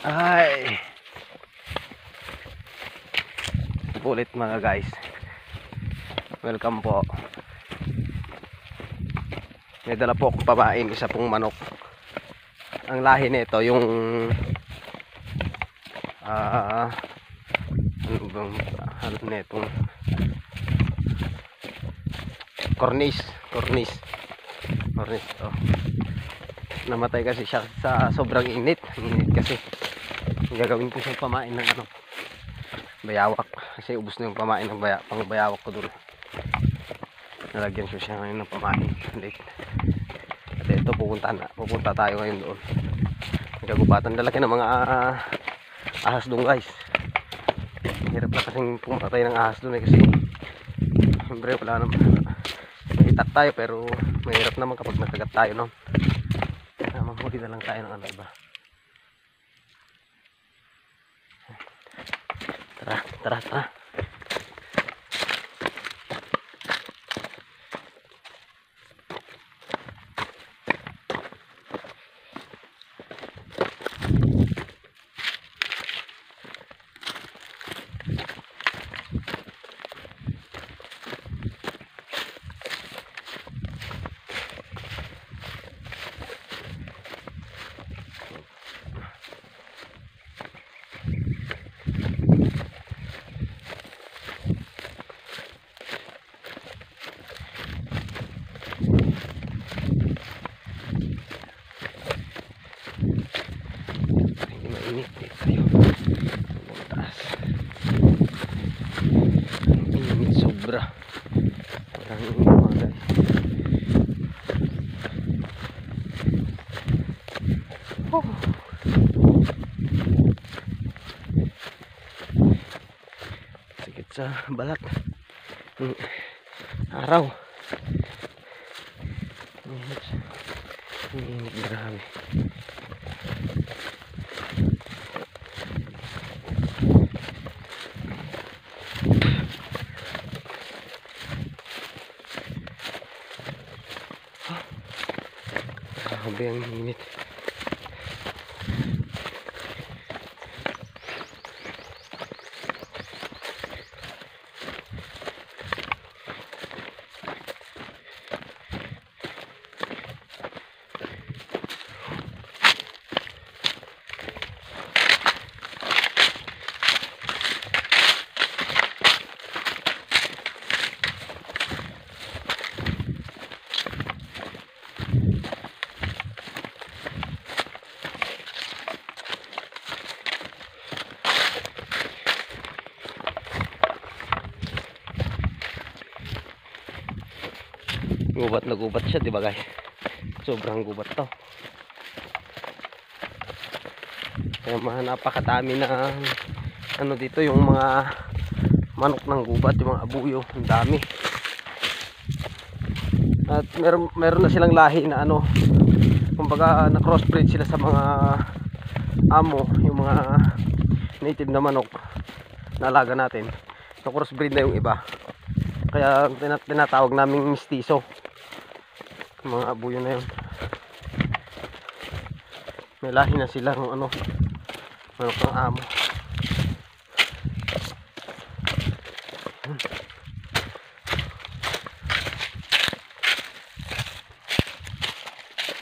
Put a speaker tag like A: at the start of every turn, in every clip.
A: Ay, ulit mga guys. Welcome po. May dala po akong pamain, isa pong manok. Ang lahi nito yung ano bang ano netong Cornish oh. Namatay kasi siya sa sobrang init kasi. Gagawin ko siyang pamain ng ano, bayawak kasi ubos na yung pamain ng bayawak ko dun. Nalagyan ko siya ngayon ng pamain late. At ito pupunta tayo ngayon doon. Nagagubatan lalaki ng mga ahas doon guys. Hirap na kasing pumatay ng ahas doon kasi siyempre wala naman, itak tayo pero mahirap naman kapag nakagat tayo no. Manghuli na lang tayo ng ano iba. Tara. Mainit tayo. Taas. Init sobra. Parang init mga guys. Oh. Sakit sa balat. Araw. Init grabe. Grabe ang init. Gubat na gubat siya, 'di ba guys? Sobrang gubat 'to. Kaya napakadami na ano dito, yung mga manok ng gubat, yung mga abuyo, ang dami. At meron na silang lahi na ano, kumbaga na crossbreed sila sa mga amo, yung mga native na manok na alaga natin. Na crossbreed na yung iba. Kaya tinatawag naming mistiso. Mga abuyo na yun. May lahi na sila ng ano, manok ng amo.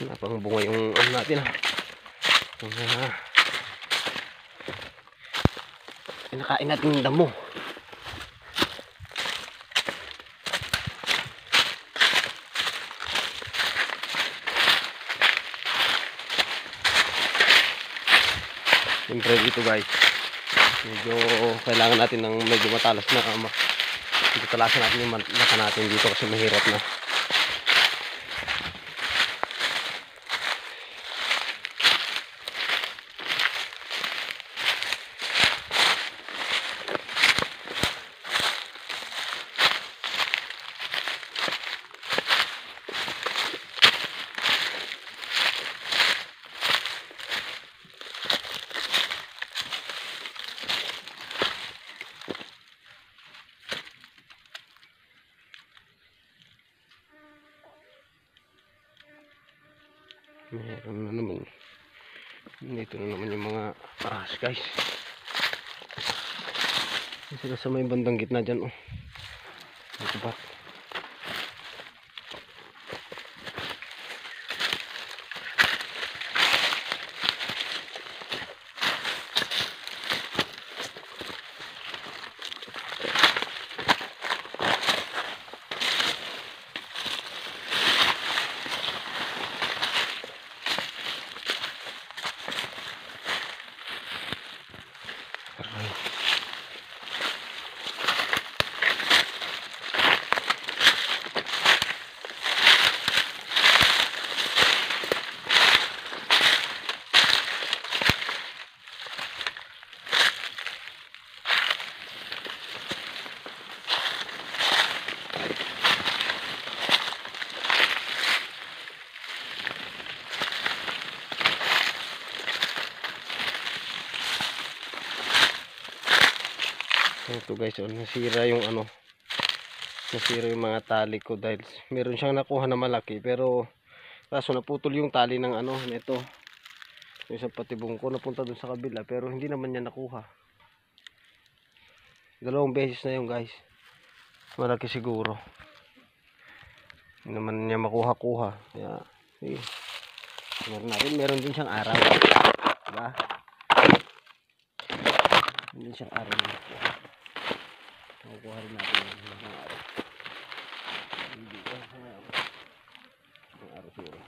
A: Napang bunga yung ano natin pinakain natin yung damo. Siyempre dito guys, medyo kailangan natin ng medyo matalas na dito talasan natin yung mata natin dito kasi mahirap na. Meron na naman. Dito na naman yung mga ahas guys. Sila sa may bandang gitna dyan oh. Ito ba? Ito guys, oh, nasira yung ano, nasira yung mga tali ko dahil meron siyang nakuha na malaki pero kaso naputol yung tali ng ano nito. Yung isang patibong ko napunta dun sa kabila pero hindi naman niya nakuha. Dalawang beses na yung guys. Malaki siguro. Hindi naman niya makuha-kuha. Kaya, meron din siyang araw. Diba? Meron din siyang araw. Makukuha rin natin yung araw. Hindi ko. Ang araw siguro.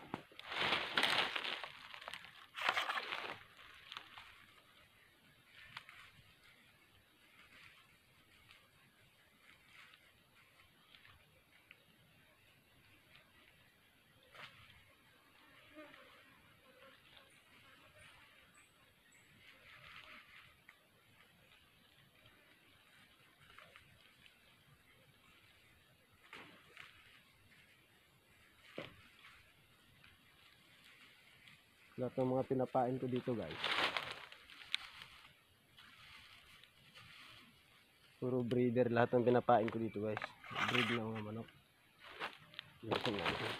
A: Lahat ng mga pinapain ko dito guys puro breeder. Lahat ng pinapain ko dito guys breed ng mga manok. Listen natin.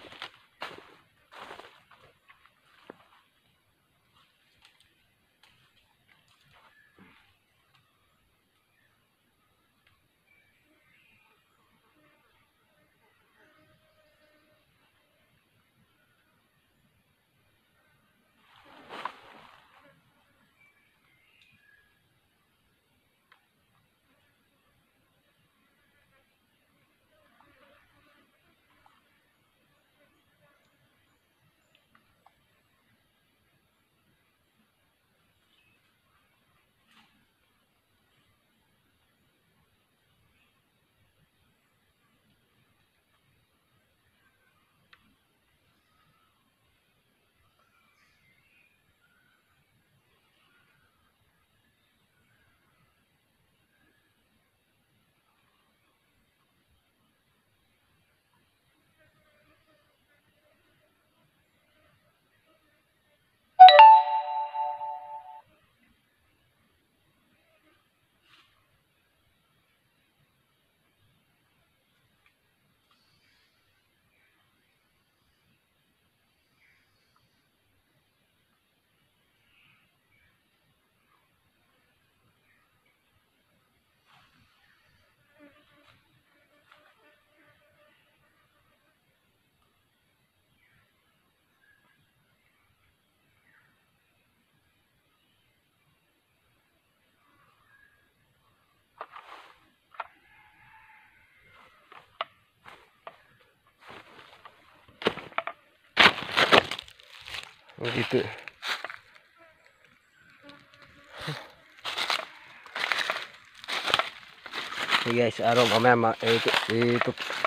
A: Dito. Okay guys, araw mamaya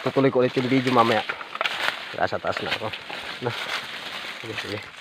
A: tutuloy ko ulit yung video mamaya. Sa taas na ako. Na. Sige, sige.